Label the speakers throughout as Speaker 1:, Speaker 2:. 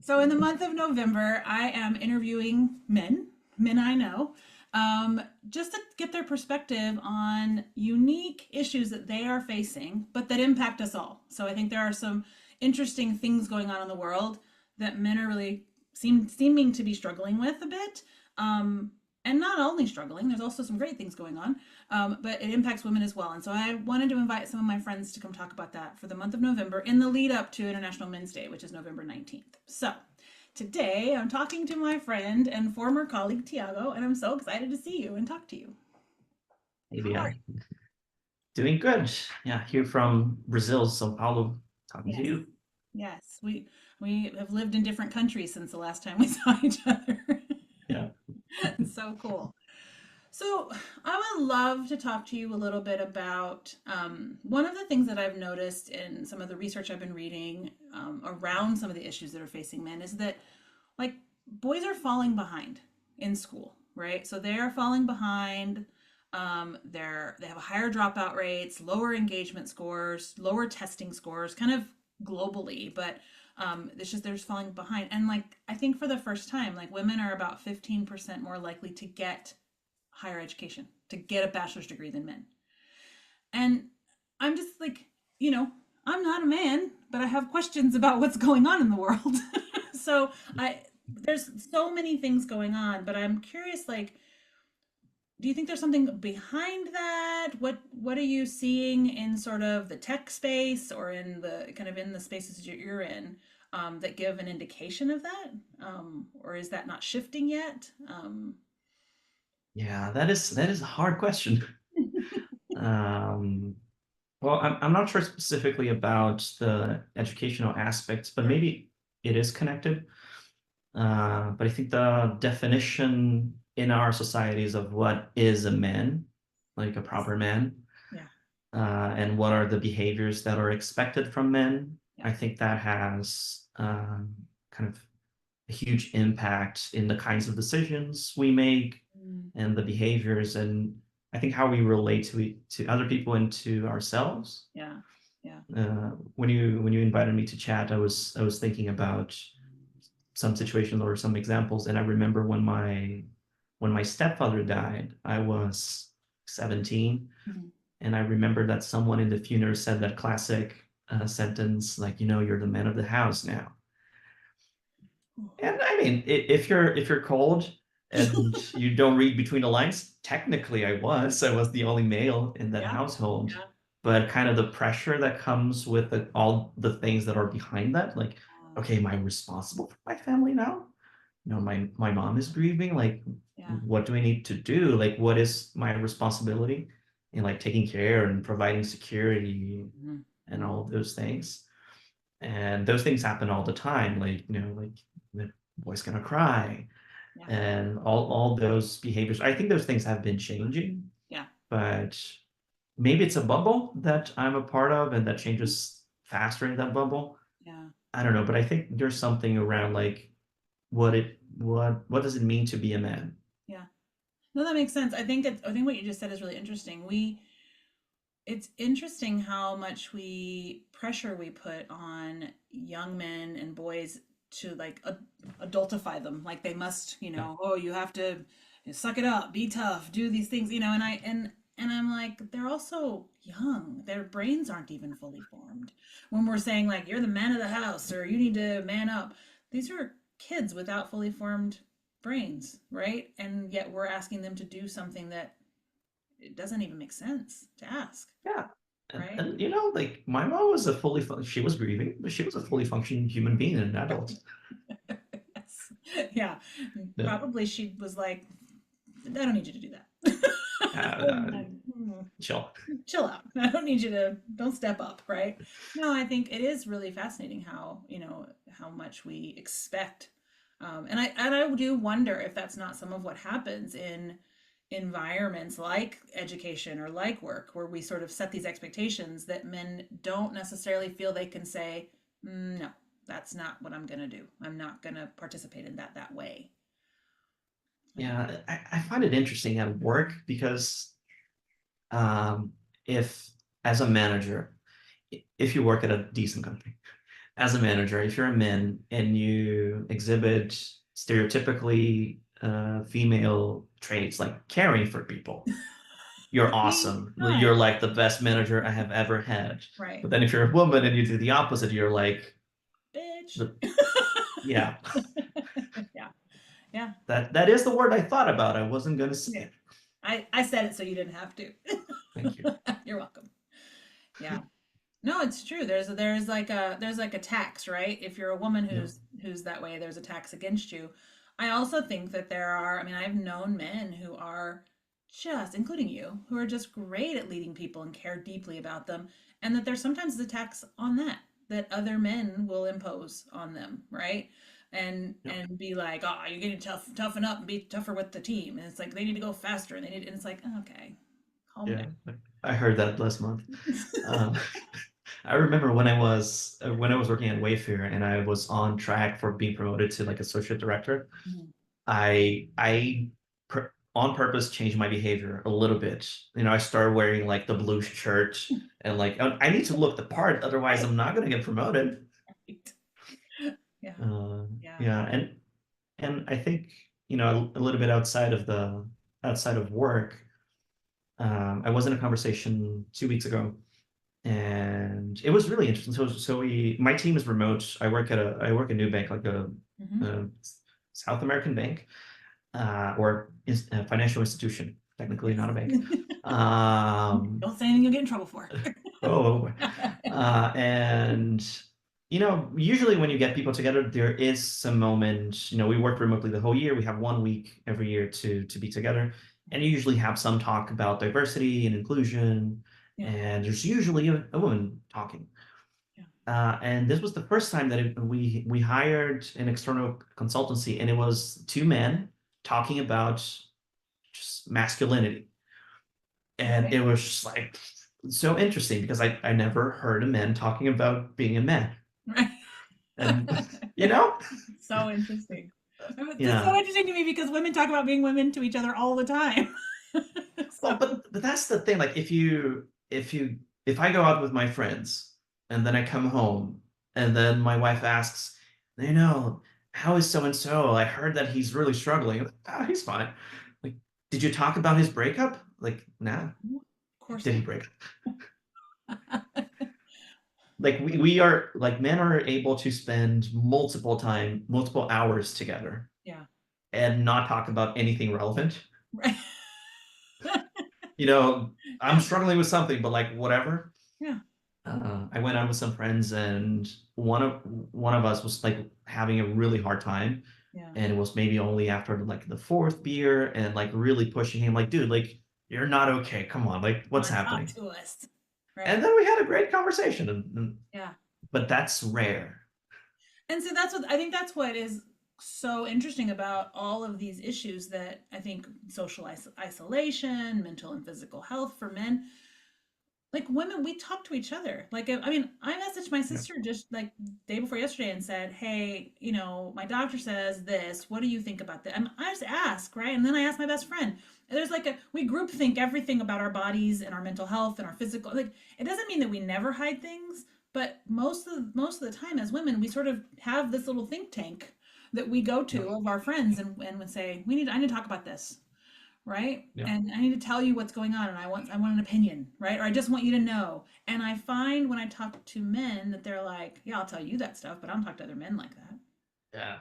Speaker 1: So in the month of November, I am interviewing men I know, just to get their perspective on unique issues that they are facing, but that impact us all. So I think there are some interesting things going on in the world that men are really seeming to be struggling with a bit. And not only struggling, there's also some great things going on, but it impacts women as well. And so I wanted to invite some of my friends to come talk about that for the month of November in the lead up to International Men's Day, which is November 19th. So today I'm talking to my friend and former colleague Tiago, and I'm so excited to see you and talk to you.
Speaker 2: Maybe
Speaker 1: How are
Speaker 2: I'm doing good. Yeah, here from Brazil, São Paulo, talking
Speaker 1: you?
Speaker 2: to
Speaker 1: Yes.
Speaker 2: you.
Speaker 1: Yes. We have lived in different countries since the last time we saw each other.
Speaker 2: Yeah.
Speaker 1: So cool. So, I would love to talk to you a little bit about one of the things that I've noticed in some of the research I've been reading around some of the issues that are facing men is that, like, boys are falling behind in school, right? So they are falling behind. They have higher dropout rates, lower engagement scores, lower testing scores, kind of globally, but it's just they're just falling behind. And like I think for the first time, like women are about 15% more likely to get higher education, to get a bachelor's degree than men. And I'm just like, you know, I'm not a man, but I have questions about what's going on in the world. So I there's so many things going on, but I'm curious, like, do you think there's something behind that? What are you seeing in sort of the tech space or in the kind of in the spaces that you're in, that give an indication of that? Or is that not shifting yet?
Speaker 2: Yeah, that is a hard question. Um, well, I'm not sure specifically about the educational aspects, but maybe it is connected. But I think the definition in our societies of what is a man, like a proper man,
Speaker 1: Yeah,
Speaker 2: and what are the behaviors that are expected from men,
Speaker 1: yeah.
Speaker 2: I think that has kind of a huge impact in the kinds of decisions we make
Speaker 1: Mm,
Speaker 2: and the behaviors, and I think how we relate to other people and to ourselves.
Speaker 1: yeah, yeah.
Speaker 2: When you invited me to chat, I was thinking about some situations or some examples, and I remember when my stepfather died, I was 17,
Speaker 1: Mhm.
Speaker 2: and I remember that someone in the funeral said that classic sentence, like, you're the man of the house now. And I mean, if you're cold and you don't read between the lines, technically I was the only male in that
Speaker 1: Yeah,
Speaker 2: household.
Speaker 1: yeah.
Speaker 2: But kind of the pressure that comes with all the things that are behind that, like, okay, am I responsible for my family now? My mom is grieving. Like,
Speaker 1: Yeah.
Speaker 2: what do I need to do? Like, what is my responsibility in like taking care and providing security
Speaker 1: Mhm,
Speaker 2: and
Speaker 1: mhm.
Speaker 2: all of those things? And those things happen all the time, like, like the boy's gonna cry
Speaker 1: Yeah,
Speaker 2: and all those behaviors. I think those things have been changing,
Speaker 1: yeah.
Speaker 2: but maybe it's a bubble that I'm a part of and that changes faster in that bubble.
Speaker 1: Yeah,
Speaker 2: I don't know, but I think there's something around like what does it mean to be a man?
Speaker 1: yeah. No, that makes sense. I think what you just said is really interesting. It's interesting how much pressure we put on young men and boys to like adultify them. Like they must,
Speaker 2: Yeah.
Speaker 1: oh, you have to suck it up, be tough, do these things, and and I'm like, they're also young. Their brains aren't even fully formed. When we're saying like you're the man of the house or you need to man up, these are kids without fully formed brains, right? And yet we're asking them to do something that it doesn't even make sense to ask,
Speaker 2: Yeah. And,
Speaker 1: right?
Speaker 2: and like my mom was she was grieving, but she was a fully functioning human being and an adult.
Speaker 1: Yes. Yeah.
Speaker 2: Yeah.
Speaker 1: Probably she was like, I don't need you to do that.
Speaker 2: Uh,
Speaker 1: Like,
Speaker 2: chill.
Speaker 1: chill out. I don't need you to, don't step up, right? No, I think it is really fascinating how, how much we expect. And I do wonder if that's not some of what happens in environments like education or like work, where we sort of set these expectations that men don't necessarily feel they can say, no, that's not what I'm going to do. I'm not going to participate in that way. Yeah.
Speaker 2: Yeah, I find it interesting at work because um, if as a manager, if you work at a decent company, as a manager, if you're a man and you exhibit stereotypically female traits like caring for people, you're
Speaker 1: See?
Speaker 2: awesome.
Speaker 1: Right.
Speaker 2: You're like the best manager I have ever had.
Speaker 1: Right.
Speaker 2: But then if you're a woman and you do the opposite, you're like
Speaker 1: Bitch.
Speaker 2: the yeah.
Speaker 1: Yeah. Yeah.
Speaker 2: That is the word I thought about. I wasn't gonna say
Speaker 1: Yeah.
Speaker 2: it.
Speaker 1: I said it so you didn't have to.
Speaker 2: Thank you.
Speaker 1: You're welcome. Yeah. No, it's true. There's like a tax, right? If you're a woman
Speaker 2: Yeah.
Speaker 1: who's that way, there's a tax against you. I also think that I mean, I've known men who are just, including you, who are just great at leading people and care deeply about them, and that there's sometimes a tax on that other men will impose on them, right?
Speaker 2: Yeah.
Speaker 1: And be like, oh, you're getting toughen up and be tougher with the team. And it's like they need to go faster and it's like, okay, calm
Speaker 2: Yeah.
Speaker 1: down.
Speaker 2: I heard that last month. Uh, I remember when I was working at Wayfair and I was on track for being promoted to like associate director.
Speaker 1: Mhm.
Speaker 2: I on purpose changed my behavior a little bit. I started wearing like the blue shirt and like I need to look the part, otherwise
Speaker 1: Right.
Speaker 2: I'm not gonna get promoted.
Speaker 1: Right. Yeah. Yeah.
Speaker 2: Yeah, and I think a little bit outside of work. I was in a conversation 2 weeks ago, and it was really interesting. My team is remote. I work at Nubank, like
Speaker 1: Hmm.
Speaker 2: a South American bank, or is a financial institution, technically
Speaker 1: Yes.
Speaker 2: not a bank. Um,
Speaker 1: Don't say anything you'll get in trouble for.
Speaker 2: oh, and usually when you get people together, there is some moment. We work remotely the whole year. We have 1 week every year to be together, and you usually have some talk about diversity and inclusion,
Speaker 1: Yeah.
Speaker 2: and there's usually a woman talking.
Speaker 1: Yeah.
Speaker 2: And this was the first time that we hired an external consultancy, and it was two men talking about just masculinity, and
Speaker 1: Okay.
Speaker 2: it was just like so interesting because I never heard a man talking about being a man,
Speaker 1: Right.
Speaker 2: and you know,
Speaker 1: So interesting. It's so
Speaker 2: yeah.
Speaker 1: interesting to me because women talk about being women to each other all the time.
Speaker 2: Well,
Speaker 1: So,
Speaker 2: but that's the thing. Like if I go out with my friends and then I come home and then my wife asks, you know, how is so and so? I heard that he's really struggling. I'm like, "Ah, he's fine." Like, did you talk about his breakup? Like, nah.
Speaker 1: of course
Speaker 2: Did he
Speaker 1: not.
Speaker 2: break up? Like we are like men are able to spend multiple hours together
Speaker 1: Yeah.
Speaker 2: and not talk about anything relevant.
Speaker 1: Right.
Speaker 2: You know, I'm
Speaker 1: Yeah.
Speaker 2: struggling with something, but like whatever.
Speaker 1: Yeah.
Speaker 2: I went out with some friends, and one of us was like having a really hard time,
Speaker 1: Yeah.
Speaker 2: and it was maybe only after like the fourth beer, and like really pushing him, like, dude, like you're not okay. Come on, like
Speaker 1: Come
Speaker 2: what's
Speaker 1: on, talk
Speaker 2: happening?
Speaker 1: to us.
Speaker 2: And
Speaker 1: Right.
Speaker 2: then we had a great conversation,
Speaker 1: Yeah.
Speaker 2: but that's rare.
Speaker 1: And so that's what I think that's what is so interesting about all of these issues that I think social isolation, mental and physical health for men, like women, we talk to each other. Like, I mean, I messaged my
Speaker 2: Yeah,
Speaker 1: sister just like day before yesterday and said, "Hey, my doctor says this. What do you think about that?" And I just ask, right? And then I ask my best friend. And there's like we group think everything about our bodies and our mental health and our physical. Like, it doesn't mean that we never hide things, but most of the time as women, we sort of have this little think tank that we go
Speaker 2: yeah,
Speaker 1: to of our friends and would say, I need to talk about this, right?
Speaker 2: yeah.
Speaker 1: And I need to tell you what's going on and I want an opinion, right? Or I just want you to know. And I find when I talk to men that they're like, "Yeah, I'll tell you that stuff, but I don't talk to other men like that."
Speaker 2: Yeah.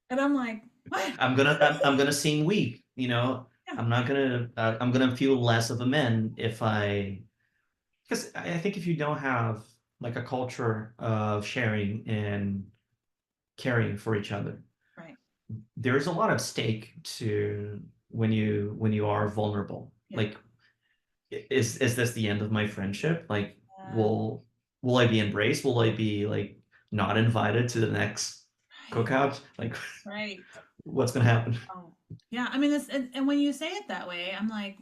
Speaker 1: And I'm like, "What?"
Speaker 2: I'm gonna seem weak, you know.
Speaker 1: Yeah.
Speaker 2: I'm gonna feel less of a man if because I think if you don't have like a culture of sharing and caring for each other,
Speaker 1: Right.
Speaker 2: there's a lot of stake to when you are vulnerable.
Speaker 1: Yeah.
Speaker 2: Like, is this the end of my friendship? Like,
Speaker 1: Yeah.
Speaker 2: will I be embraced? Will I be like not invited to the next
Speaker 1: Right.
Speaker 2: cookout? Like,
Speaker 1: Right.
Speaker 2: what's gonna happen?
Speaker 1: Oh. Yeah, I mean this and when you say it that way, I'm like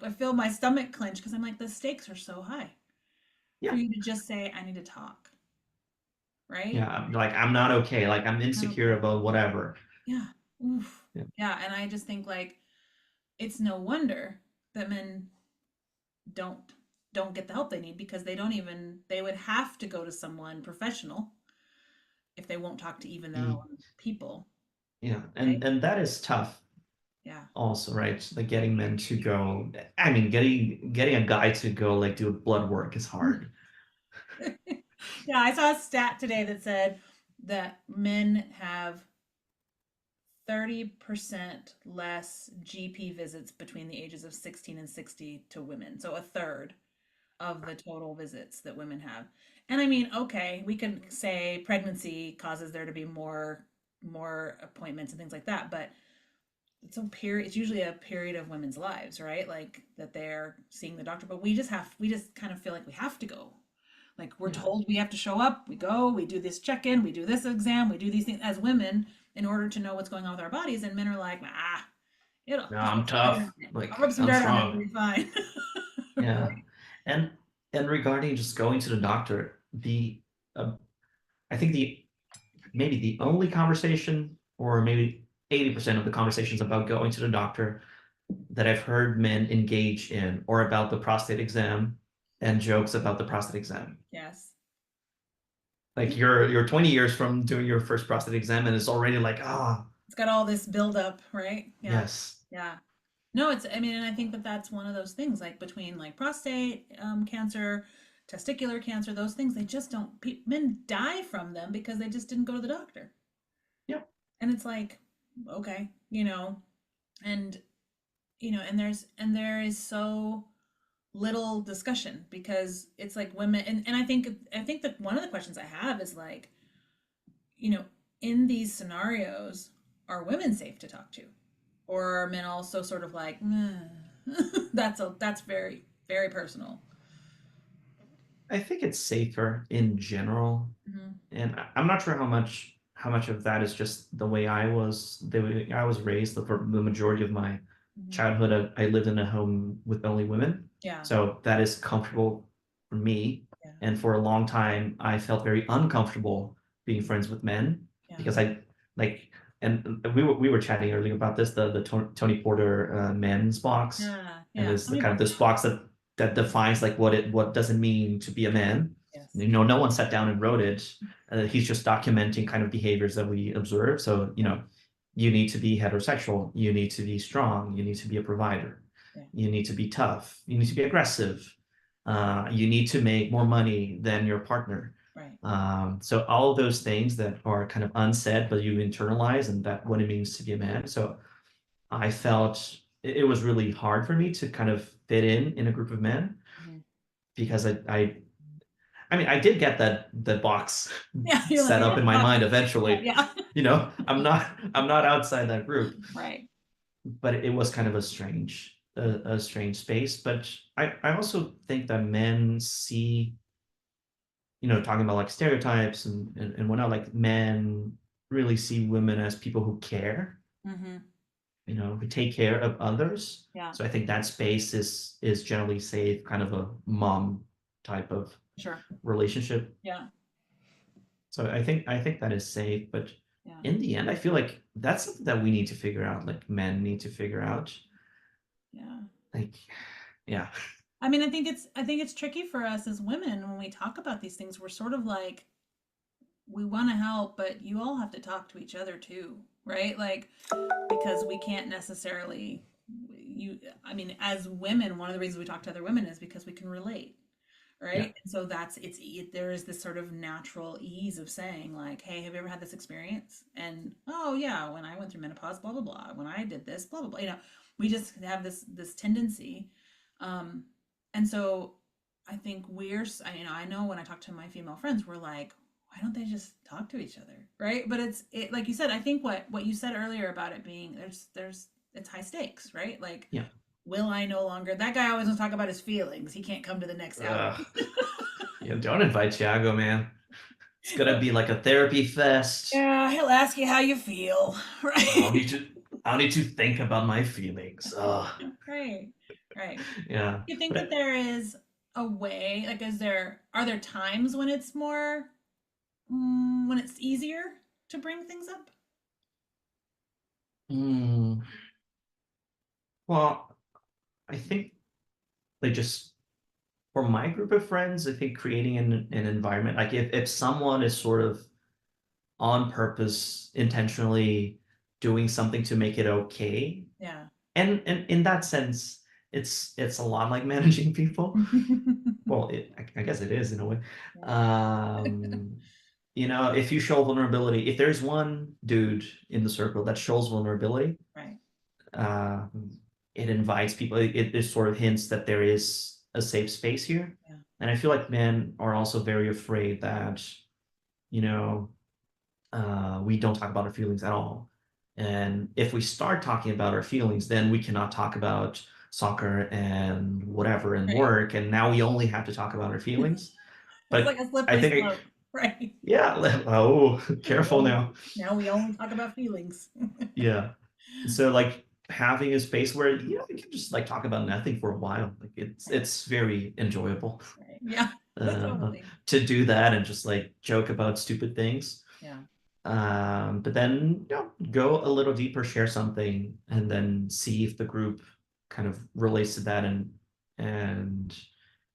Speaker 1: I feel my stomach clench because I'm like the stakes are so high for
Speaker 2: Yeah.
Speaker 1: you to just say I need to talk, right?
Speaker 2: Yeah, like I'm not okay. Like I'm
Speaker 1: Not
Speaker 2: insecure
Speaker 1: okay.
Speaker 2: about whatever.
Speaker 1: Yeah. Oof.
Speaker 2: Yeah.
Speaker 1: Yeah, and I just think like it's no wonder that men don't don't get the help they need because they don't even they would have to go to someone professional if they won't talk to even their
Speaker 2: Mm,
Speaker 1: own people,
Speaker 2: yeah,
Speaker 1: right?
Speaker 2: and that is tough
Speaker 1: Yeah.
Speaker 2: also, right? Like getting men to go. I mean, getting a guy to go like do blood work is hard.
Speaker 1: Yeah, I saw a stat today that said that men have 30% less GP visits between the ages of 16 and 60 to women. So a third of the total visits that women have. And I mean, okay, we can say pregnancy causes there to be more appointments and things like that, but it's usually a period of women's lives, right? Like that they're seeing the doctor, but we just kind of feel like we have to go. Like we're
Speaker 2: Yeah.
Speaker 1: told we have to show up, we go, we do this check-in, we do this exam, we do these things as women in order to know what's going on with our bodies. And men are like, it'll
Speaker 2: No,
Speaker 1: just
Speaker 2: I'm
Speaker 1: rub some dirt
Speaker 2: tough.
Speaker 1: on it.
Speaker 2: Like
Speaker 1: I'll rub some
Speaker 2: I'm
Speaker 1: dirt on it,
Speaker 2: strong.
Speaker 1: it'll be fine.
Speaker 2: Yeah.
Speaker 1: Right.
Speaker 2: And regarding just going to the doctor, uh, I think maybe the only conversation, or maybe 80% of the conversations about going to the doctor that I've heard men engage in, or about the prostate exam and jokes about the prostate exam.
Speaker 1: Yes.
Speaker 2: Like you're 20 years from doing your first prostate exam and it's already like,
Speaker 1: It's got all this buildup, right? Yeah.
Speaker 2: yes.
Speaker 1: Yeah. No, I mean, and I think that that's one of those things, like between like prostate cancer, testicular cancer, those things, they just don't, men die from them because they just didn't go to the doctor.
Speaker 2: Yep.
Speaker 1: And it's like, okay, and, and there is so little discussion because it's like women, and I think that one of the questions I have is like, you know, in these scenarios, are women safe to talk to? Or are men also sort of like, that's very, very personal.
Speaker 2: I think it's safer in general.
Speaker 1: Hmm.
Speaker 2: And I'm not sure how much of that is just the way I was raised. For the majority of my
Speaker 1: Hmm.
Speaker 2: childhood, I lived in a home with only women,
Speaker 1: Yeah.
Speaker 2: so that is comfortable for me.
Speaker 1: Yeah.
Speaker 2: And for a long time, I felt very uncomfortable being friends with men
Speaker 1: Yeah.
Speaker 2: because I like. And we were chatting earlier about this, the Tony Porter men's box,
Speaker 1: Yeah.
Speaker 2: and
Speaker 1: Yeah.
Speaker 2: this
Speaker 1: Tell
Speaker 2: the
Speaker 1: me
Speaker 2: kind
Speaker 1: more.
Speaker 2: of this box that defines like what does it mean to be a man.
Speaker 1: Yes.
Speaker 2: No one sat down and wrote it. He's just documenting kind of behaviors that we observe. So,
Speaker 1: Yeah.
Speaker 2: you need to be heterosexual, you need to be strong, you need to be a provider,
Speaker 1: Yeah.
Speaker 2: you need to be tough, you need to be aggressive, you need to make more money than your partner.
Speaker 1: Right.
Speaker 2: So all of those things that are kind of unsaid, but you internalize, and that what it means to be a man. So I felt it was really hard for me to kind of fit in a group of men
Speaker 1: Hmm.
Speaker 2: because I mean, I did get that box
Speaker 1: Yeah. You're like,
Speaker 2: set
Speaker 1: yeah,
Speaker 2: up in my mind
Speaker 1: yeah,
Speaker 2: eventually.
Speaker 1: yeah.
Speaker 2: I'm not outside that group,
Speaker 1: Right.
Speaker 2: but it was kind of a strange space. But I also think that men see, talking about like stereotypes and whatnot, like men really see women as people who care,
Speaker 1: Hmm.
Speaker 2: who take care of others.
Speaker 1: Yeah.
Speaker 2: So I think that space is generally safe, kind of a mom type of
Speaker 1: Sure.
Speaker 2: relationship.
Speaker 1: Yeah.
Speaker 2: So I think that is safe, but
Speaker 1: Yeah.
Speaker 2: in the end, I feel like that's something that we need to figure out, like men need to figure out.
Speaker 1: Yeah.
Speaker 2: Like, yeah.
Speaker 1: I mean, I think it's tricky for us as women when we talk about these things. We're sort of like, we want to help, but you all have to talk to each other too, right? Like, because we can't necessarily, I mean, as women, one of the reasons we talk to other women is because we can relate,
Speaker 2: Yeah.
Speaker 1: right? And so there is this sort of natural ease of saying like, hey, have you ever had this experience? And oh yeah, when I went through menopause, blah blah blah. When I did this, blah blah blah. We just have this tendency, um, and so I think I know when I talk to my female friends, we're like, why don't they just talk to each other, right? But like you said. I think what you said earlier about it being it's high stakes, right? Like,
Speaker 2: Yeah.
Speaker 1: will I no longer? That guy always wants to talk about his feelings. He can't come to the next outing.
Speaker 2: Ugh. Yeah, don't invite Thiago, man. It's gonna be like a therapy fest.
Speaker 1: Yeah, he'll ask you how you feel,
Speaker 2: I'll
Speaker 1: right?
Speaker 2: need to I'll need to think about my feelings.
Speaker 1: Right, right.
Speaker 2: Yeah.
Speaker 1: You think
Speaker 2: But
Speaker 1: that there is a way, like, are there times when it's more, when it's easier to bring things up?
Speaker 2: mm, well, I think like just for my group of friends, I think creating an environment, like if someone is sort of on purpose, intentionally doing something to make it okay.
Speaker 1: Yeah.
Speaker 2: And in that sense, it's a lot like managing people. Well, I guess it is in a way.
Speaker 1: Yeah.
Speaker 2: Um, if you show vulnerability, if there's one dude in the circle that shows vulnerability,
Speaker 1: Right.
Speaker 2: uh, it invites people. It sort of hints that there is a safe space here.
Speaker 1: Yeah.
Speaker 2: And I feel like men are also very afraid that, you know, we don't talk about our feelings at all. And if we start talking about our feelings, then we cannot talk about soccer and whatever and
Speaker 1: Right.
Speaker 2: work. And now we only have to talk about our feelings.
Speaker 1: It's like
Speaker 2: But
Speaker 1: a
Speaker 2: I
Speaker 1: slippery
Speaker 2: think,
Speaker 1: slope. Right.
Speaker 2: yeah, oh, careful
Speaker 1: Well,
Speaker 2: now.
Speaker 1: now we only talk about feelings.
Speaker 2: Yeah. So like having a space where you can just like talk about nothing for a while. Like
Speaker 1: Right.
Speaker 2: it's very enjoyable
Speaker 1: Right. Yeah.
Speaker 2: uh,
Speaker 1: Totally.
Speaker 2: to do that and just like joke about stupid things.
Speaker 1: Yeah.
Speaker 2: But then go a little deeper, share something, and then see if the group kind of relates to that and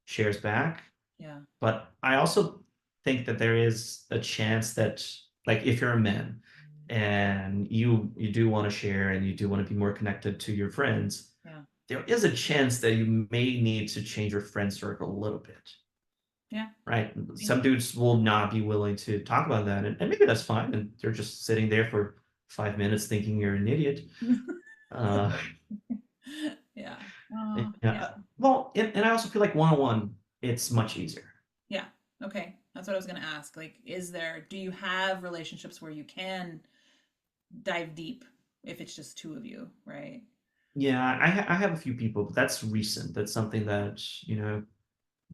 Speaker 2: shares back.
Speaker 1: Yeah.
Speaker 2: But I also think that there is a chance that, like, if you're a man and you do want to share and you do want to be more connected to your friends,
Speaker 1: Yeah.
Speaker 2: there is a chance that you may need to change your friend circle a little bit,
Speaker 1: Yeah.
Speaker 2: right?
Speaker 1: I think
Speaker 2: Some dudes will not be willing to talk about that, and maybe that's fine, and they're just sitting there for 5 minutes thinking you're an idiot. Uh,
Speaker 1: yeah. Yeah.
Speaker 2: yeah. Well, and I also feel like one-on-one, it's much easier.
Speaker 1: Yeah. Okay. That's what I was going to ask. Like, do you have relationships where you can dive deep if it's just two of you, right?
Speaker 2: Yeah, I have a few people, but that's recent. That's something that,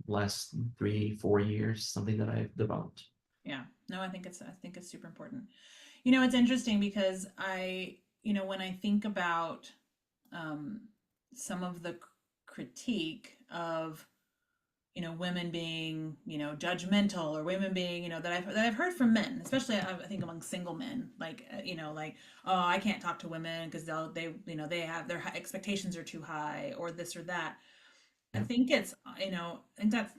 Speaker 2: last 3, 4 years, something that I've developed.
Speaker 1: Yeah. No, I think it's super important. It's interesting because when I think about um, some of the critique of women being judgmental, or women being that I've heard from men, especially I think among single men, like like, oh, I can't talk to women because they have their expectations are too high, or this or that. I
Speaker 2: Yeah.
Speaker 1: think it's I think that's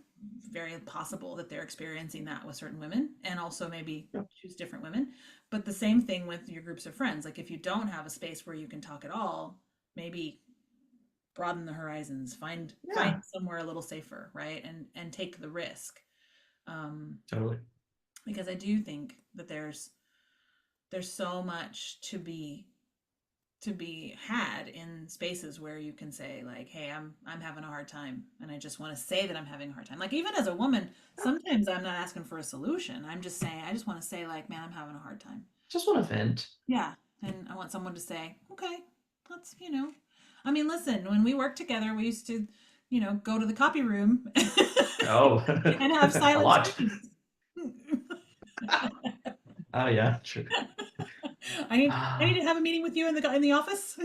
Speaker 1: very possible that they're experiencing that with certain women, and also maybe
Speaker 2: Yeah.
Speaker 1: choose different women. But the same thing with your groups of friends. Like, if you don't have a space where you can talk at all, maybe broaden the horizons, find
Speaker 2: Yeah,
Speaker 1: somewhere a little safer, right? And take the risk. um
Speaker 2: totally.
Speaker 1: because I do think that there's so much to be had in spaces where you can say, like, hey, I'm having a hard time, and I just want to say that I'm having a hard time. Like, even as a woman, sometimes I'm not asking for a solution. I'm just saying, I just want to say, like, man, I'm having a hard time.
Speaker 2: Just want to vent.
Speaker 1: Yeah. And I want someone to say, okay, let's, I mean, listen, when we worked together, we used to, go to the copy room
Speaker 2: Oh,
Speaker 1: and have
Speaker 2: a
Speaker 1: silent
Speaker 2: lot.
Speaker 1: screens.
Speaker 2: Oh yeah, true.
Speaker 1: I need to
Speaker 2: Ah,
Speaker 1: have a meeting with you in the office,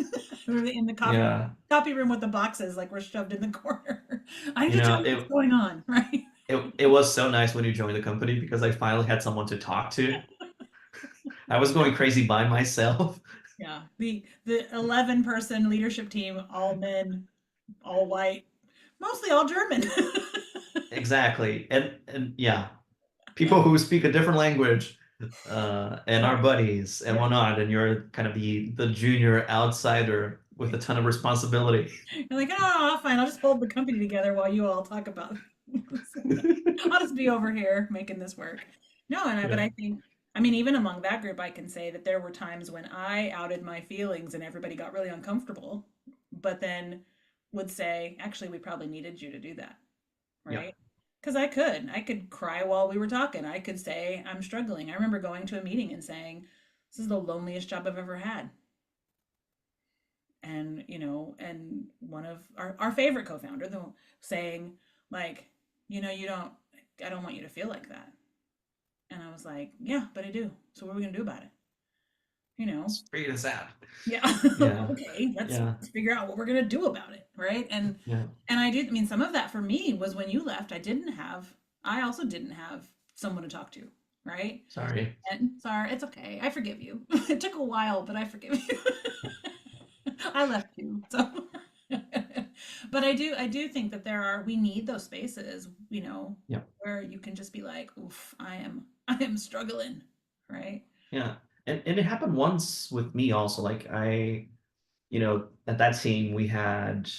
Speaker 1: or in the
Speaker 2: yeah.
Speaker 1: copy room with the boxes, like, we're shoved in the corner. I need
Speaker 2: You
Speaker 1: to tell
Speaker 2: know,
Speaker 1: you what's
Speaker 2: it
Speaker 1: going on, right?
Speaker 2: it was so nice when you joined the company because I finally had someone to talk to. I was going crazy by myself.
Speaker 1: Yeah, the 11-person leadership team, all men, all white, mostly all German.
Speaker 2: Exactly. And yeah, people who speak a different language, and
Speaker 1: Yeah,
Speaker 2: our buddies and
Speaker 1: yeah.
Speaker 2: whatnot, and you're kind of the junior outsider with a ton of responsibility.
Speaker 1: You're like, oh, fine, I'll just hold the company together while you all talk about this. I'll just be over here making this work. No, but
Speaker 2: Yeah.
Speaker 1: I think, I mean, even among that group, I can say that there were times when I outed my feelings and everybody got really uncomfortable, but then would say, actually, we probably needed you to do that,
Speaker 2: Yeah.
Speaker 1: right? Because I could cry while we were talking. I could say, I'm struggling. I remember going to a meeting and saying, this is the loneliest job I've ever had. And one of our favorite co-founder, saying, like, I don't want you to feel like that. And I was like, yeah, but I do. So what are we gonna do about it? You know?
Speaker 2: It's pretty sad.
Speaker 1: Yeah.
Speaker 2: Yeah.
Speaker 1: Okay, let's
Speaker 2: Yeah.
Speaker 1: figure out what we're gonna do about it, right? And
Speaker 2: Yeah.
Speaker 1: and I mean, some of that for me was when you left. I also didn't have someone to talk to, right?
Speaker 2: Sorry.
Speaker 1: And sorry, it's okay. I forgive you. It took a while, but I forgive you. I left you, so. But I do think that we need those spaces,
Speaker 2: Yeah.
Speaker 1: where you can just be like, oof, I am struggling, right?
Speaker 2: Yeah. And it happened once with me also. Like at that team we had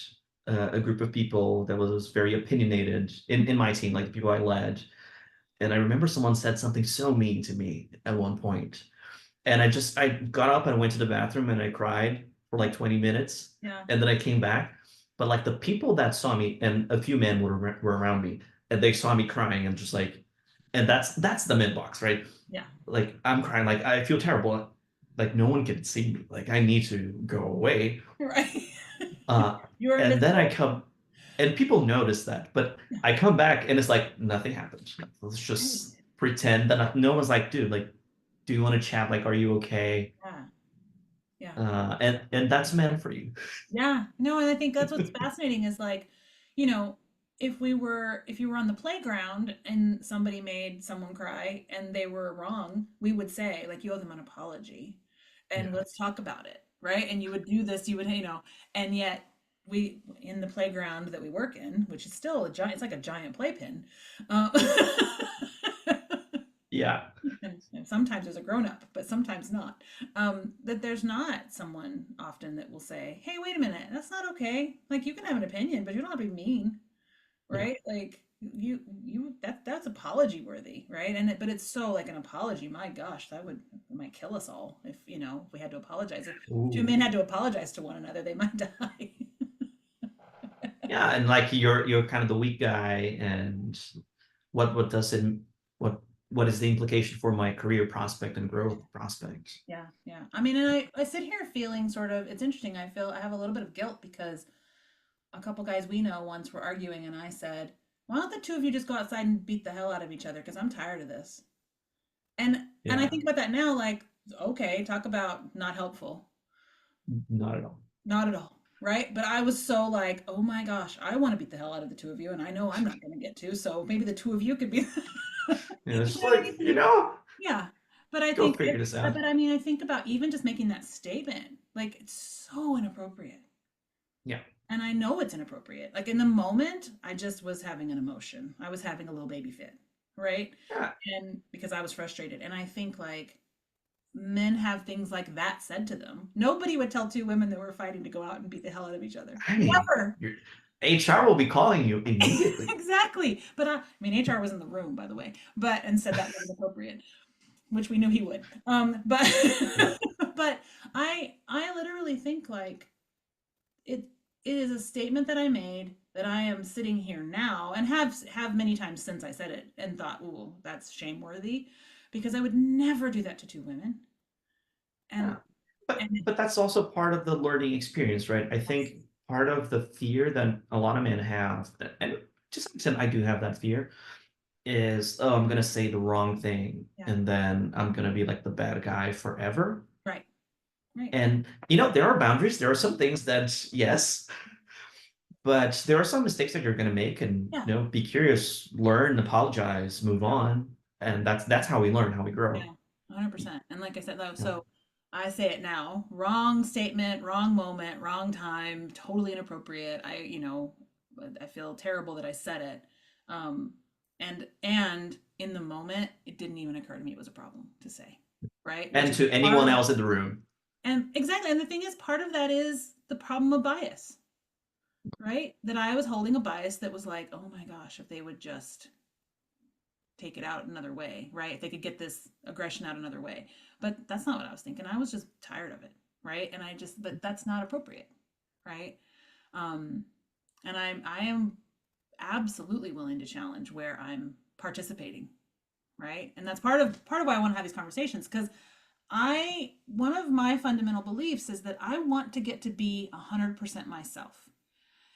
Speaker 2: a group of people that was very opinionated in my team, like the people I led. And I remember someone said something so mean to me at one point. And I got up and I went to the bathroom and I cried for like 20 minutes.
Speaker 1: Yeah.
Speaker 2: And then I came back. But like the people that saw me, and a few men were around me, and they saw me crying and just like, and that's the men box, right?
Speaker 1: Yeah.
Speaker 2: Like I'm crying, like I feel terrible. Like no one can see me. Like I need to go away.
Speaker 1: Right.
Speaker 2: Uh,
Speaker 1: You're
Speaker 2: and then I
Speaker 1: invisible.
Speaker 2: come, and people notice that, but
Speaker 1: Yeah.
Speaker 2: I come back and it's like nothing happened. Let's
Speaker 1: Right.
Speaker 2: just pretend that no one's like, dude, like, do you want to chat? Like, are you okay?
Speaker 1: Yeah. Yeah.
Speaker 2: And that's meant for you.
Speaker 1: Yeah. No, and I think that's what's fascinating is like, you know, if you were on the playground and somebody made someone cry and they were wrong, we would say like you owe them an apology and
Speaker 2: Yeah.
Speaker 1: let's talk about it, right? And you would do this, you would, and yet we in the playground that we work in, which is still a giant, it's like a giant playpen. Uh,
Speaker 2: Yeah.
Speaker 1: and sometimes there's a grown up, but sometimes not. That there's not someone often that will say, "Hey, wait a minute, that's not okay. Like you can have an opinion, but you don't have to be mean,
Speaker 2: Yeah.
Speaker 1: right? Like that's apology worthy, right? But it's so like an apology. My gosh, it might kill us all if if we had to apologize. If two
Speaker 2: Ooh.
Speaker 1: men had to apologize to one another, they might die.
Speaker 2: Yeah, and like you're kind of the weak guy, and what does it what what is the implication for my career prospect and growth prospect?
Speaker 1: Yeah, yeah. I mean, and I sit here feeling sort of, it's interesting. I feel I have a little bit of guilt because a couple guys we know once were arguing, and I said, "Why don't the two of you just go outside and beat the hell out of each other? Because I'm tired of this." And I
Speaker 2: Yeah,
Speaker 1: think about that now, like, okay, talk about not helpful,
Speaker 2: not at all.
Speaker 1: not at all, right? But I was so like, oh my gosh, I want to beat the hell out of the two of you, and I know I'm not going to get to, so maybe the two of you could be,
Speaker 2: And
Speaker 1: you
Speaker 2: it's
Speaker 1: know what I
Speaker 2: like,
Speaker 1: mean?
Speaker 2: you
Speaker 1: Yeah. But I
Speaker 2: go
Speaker 1: think,
Speaker 2: figure this out.
Speaker 1: but I mean, I think about even just making that statement, like, it's so inappropriate.
Speaker 2: Yeah.
Speaker 1: And I know it's inappropriate. Like in the moment, I just was having an emotion. I was having a little baby fit, right?
Speaker 2: Yeah.
Speaker 1: And because I was frustrated. And I think like men have things like that said to them. Nobody would tell two women that were fighting to go out and beat the hell out of each other.
Speaker 2: I mean,
Speaker 1: Never.
Speaker 2: your HR will be calling you immediately.
Speaker 1: Exactly. But I mean, HR was in the room, by the way, but and said that wasn't appropriate, which we knew he would. But
Speaker 2: Yeah.
Speaker 1: but I literally think like it it is a statement that I made that I am sitting here now and have many times since I said it and thought, "Ooh, that's shameworthy," because I would never do that to two women.
Speaker 2: Yeah.
Speaker 1: And
Speaker 2: But
Speaker 1: and
Speaker 2: but that's also part of the learning experience, right? I
Speaker 1: yes,
Speaker 2: think part of the fear that a lot of men have, and to some extent I do have that fear, is, oh, I'm gonna say the wrong thing,
Speaker 1: yeah,
Speaker 2: and then I'm gonna be like the bad guy forever.
Speaker 1: right, right,
Speaker 2: And there are boundaries. There are some things that, yes, but there are some mistakes that you're gonna make, and
Speaker 1: yeah,
Speaker 2: be curious, learn, apologize, move
Speaker 1: yeah,
Speaker 2: on, and that's how we learn, how we grow.
Speaker 1: yeah, 100%. And like I said, though,
Speaker 2: Yeah.
Speaker 1: so I say it now: wrong statement, wrong moment, wrong time, totally inappropriate. I feel terrible that I said it. Um, and in the moment, it didn't even occur to me it was a problem to say, right? Which
Speaker 2: And
Speaker 1: is
Speaker 2: to
Speaker 1: part
Speaker 2: anyone
Speaker 1: of,
Speaker 2: else in the room.
Speaker 1: and exactly, and the thing is, part of that is the problem of bias, right? That I was holding a bias that was like, oh my gosh, if they would just take it out another way, right? If they could get this aggression out another way. But that's not what I was thinking. I was just tired of it, right? But that's not appropriate, right? Um, and I am absolutely willing to challenge where I'm participating, right? And that's part of why I want to have these conversations because one of my fundamental beliefs is that I want to get to be 100% myself.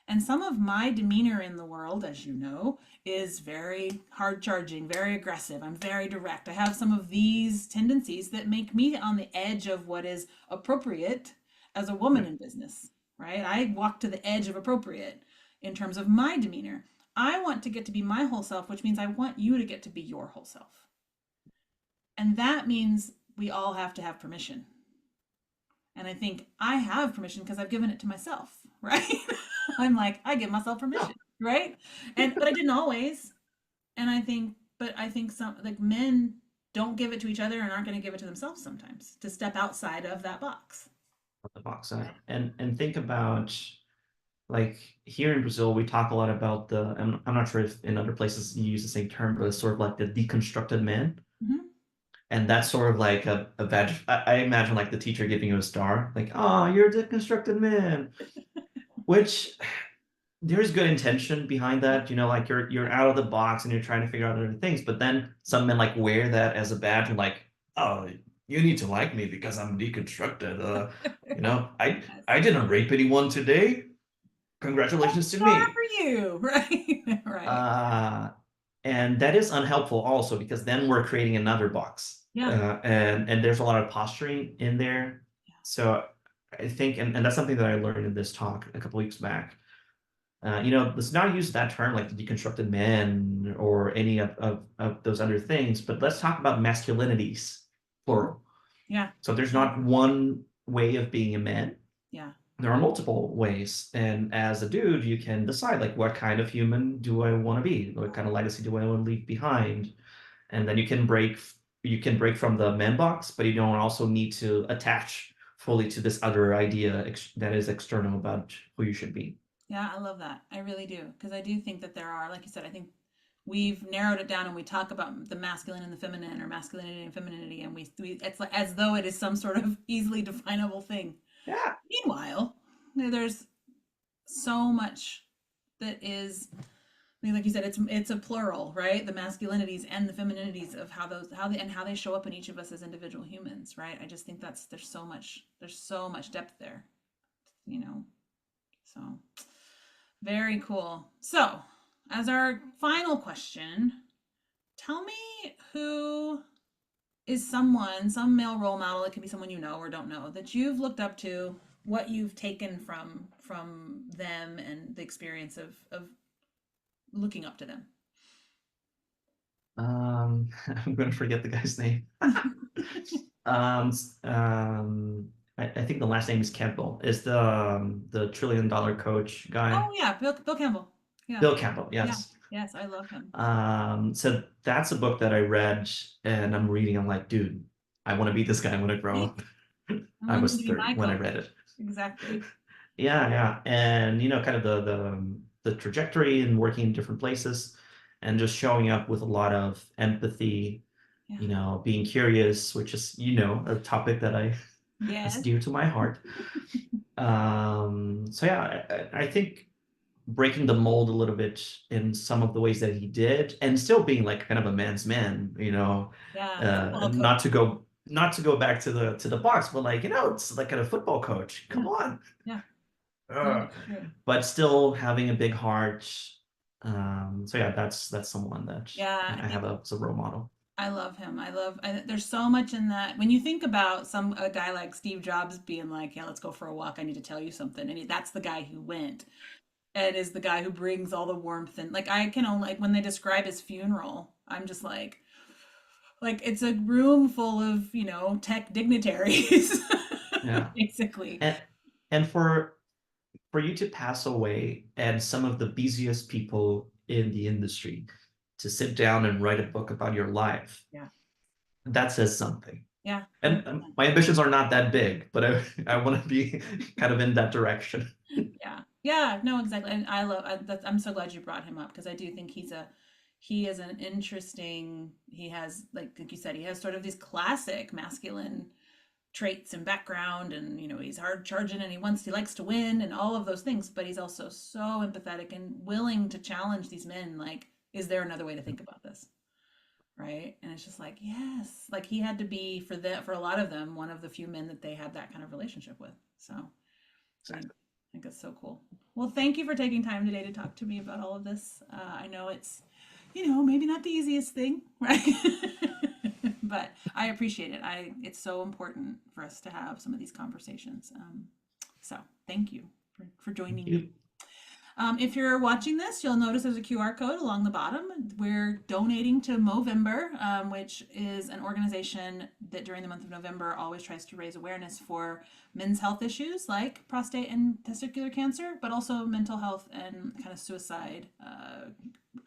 Speaker 1: And some of my demeanor in the world, as you know, is very hard charging, very aggressive. I'm very direct. I have some of these tendencies that make me on the edge of what is appropriate as a woman
Speaker 2: Yeah.
Speaker 1: in business, right? I walk to the edge of appropriate in terms of my demeanor. I want to get to be my whole self, which means I want you to get to be your whole self. And that means we all have to have permission. And I think I have permission because I've given it to myself, right? I'm like, I give myself permission,
Speaker 2: No.
Speaker 1: right? But I didn't always. And I think some like men, don't give it to each other and aren't going to give it to themselves sometimes, to step outside of that box.
Speaker 2: The box. And think about, like, here in Brazil, we talk a lot about I'm not sure if in other places you use the same term, but it's sort of like the deconstructed man.
Speaker 1: Hmm.
Speaker 2: And that's sort of like a badge. I imagine like the teacher giving you a star, like, oh, you're a deconstructed man, which there's good intention behind
Speaker 1: Yeah.
Speaker 2: that. Like you're out of the box and you're trying to figure out other things. But then some men like wear that as a badge and like, oh, you need to like me because I'm deconstructed.
Speaker 1: Yes.
Speaker 2: I didn't rape anyone today.
Speaker 1: Oh,
Speaker 2: Congratulations to
Speaker 1: star
Speaker 2: me.
Speaker 1: for you, right? Right.
Speaker 2: Uh, and that is unhelpful also because then we're creating another box.
Speaker 1: Yeah.
Speaker 2: And there's a lot of posturing in there.
Speaker 1: Yeah.
Speaker 2: So I think, and that's something that I learned in this talk a couple weeks back. Let's not use that term like the deconstructed man or any of those other things, but let's talk about masculinities,
Speaker 1: Mhm.
Speaker 2: plural.
Speaker 1: Yeah.
Speaker 2: So there's not one way of being a man.
Speaker 1: Yeah.
Speaker 2: There are multiple ways. And as a dude, you can decide like what kind of human do I want to be? What kind of legacy do I want to leave behind? And then you can break from the man box, but you don't also need to attach fully to this other idea that is external about who you should be.
Speaker 1: Yeah, I love that. I really do. Because I do think that there are, like you said, I think we've narrowed it down and we talk about the masculine and the feminine or masculinity and femininity, and we it's like as though it is some sort of easily definable thing.
Speaker 2: Yeah.
Speaker 1: Meanwhile, there's so much that is, I mean, like you said, it's a plural, right? The masculinities and the femininities of how they show up in each of us as individual humans, right? I just think there's so much depth there, you know. So very cool. So, as our final question, tell me who is some male role model, it could be someone you know or don't know, that you've looked up to, what you've taken from them and the experience of looking up to them.
Speaker 2: I'm going to forget the guy's name. Um, I think the last name is Campbell. Is the $1 trillion coach guy?
Speaker 1: Oh yeah, Bill Campbell. Yeah.
Speaker 2: Bill Campbell,
Speaker 1: Yeah.
Speaker 2: yes.
Speaker 1: Yes, I love him.
Speaker 2: So that's a book that I read and I'm reading. I'm like, dude, I want to be this guy when I grow up.
Speaker 1: I
Speaker 2: I
Speaker 1: want him
Speaker 2: was
Speaker 1: to be
Speaker 2: 30
Speaker 1: my
Speaker 2: when I
Speaker 1: coach.
Speaker 2: read it.
Speaker 1: Exactly.
Speaker 2: Yeah, yeah. And kind of the trajectory and working in different places and just showing up with a lot of empathy,
Speaker 1: Yeah.
Speaker 2: being curious, which is, a topic that's
Speaker 1: Yes.
Speaker 2: dear to my heart. So yeah, I think breaking the mold a little bit in some of the ways that he did, and still being like kind of a man's man,
Speaker 1: Yeah. Football coach.
Speaker 2: not to go back to the box, but like, it's like a football coach. Come
Speaker 1: Yeah.
Speaker 2: on.
Speaker 1: Yeah. No,
Speaker 2: Uh,
Speaker 1: it's true.
Speaker 2: but still having a big heart. So yeah, that's someone that
Speaker 1: Yeah, I
Speaker 2: I have
Speaker 1: think
Speaker 2: as a role model.
Speaker 1: I love him. There's so much in that. When you think about a guy like Steve Jobs being like, "Yeah, let's go for a walk. I need to tell you something," and that's the guy who went and is the guy who brings all the warmth and like I can only like when they describe his funeral, I'm just like it's a room full of tech dignitaries,
Speaker 2: Yeah.
Speaker 1: basically.
Speaker 2: And and for you to pass away and some of the busiest people in the industry to sit down and write a book about your life,
Speaker 1: Yeah,
Speaker 2: that says something.
Speaker 1: yeah,
Speaker 2: And
Speaker 1: 100%.
Speaker 2: my ambitions are not that big, but I want to be kind of in that direction.
Speaker 1: Yeah, yeah, no, exactly. And I'm so glad you brought him up because I do think he is an interesting. He has like you said, he has sort of these classic masculine traits and background, and he's hard charging and he likes to win and all of those things. But he's also so empathetic and willing to challenge these men. Like, is there another way to think about this? Right? And it's just like, yes, like he had to be for a lot of them one of the few men that they had that kind of relationship with. So I think it's so cool. Well, thank you for taking time today to talk to me about all of this. I know it's, maybe not the easiest thing, right? But I appreciate it. It's so important for us to have some of these conversations. So thank you for
Speaker 2: Thank
Speaker 1: joining me.
Speaker 2: you.
Speaker 1: If you're watching this, you'll notice there's a QR code along the bottom. We're donating to Movember, which is an organization that during the month of November always tries to raise awareness for men's health issues like prostate and testicular cancer, but also mental health and kind of suicide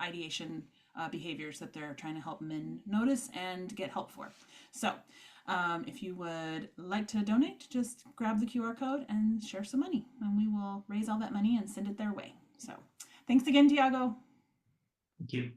Speaker 1: ideation behaviors that they're trying to help men notice and get help for. So if you would like to donate, just grab the QR code and share some money, and we will raise all that money and send it their way. So thanks again, Thiago.
Speaker 2: Thank you.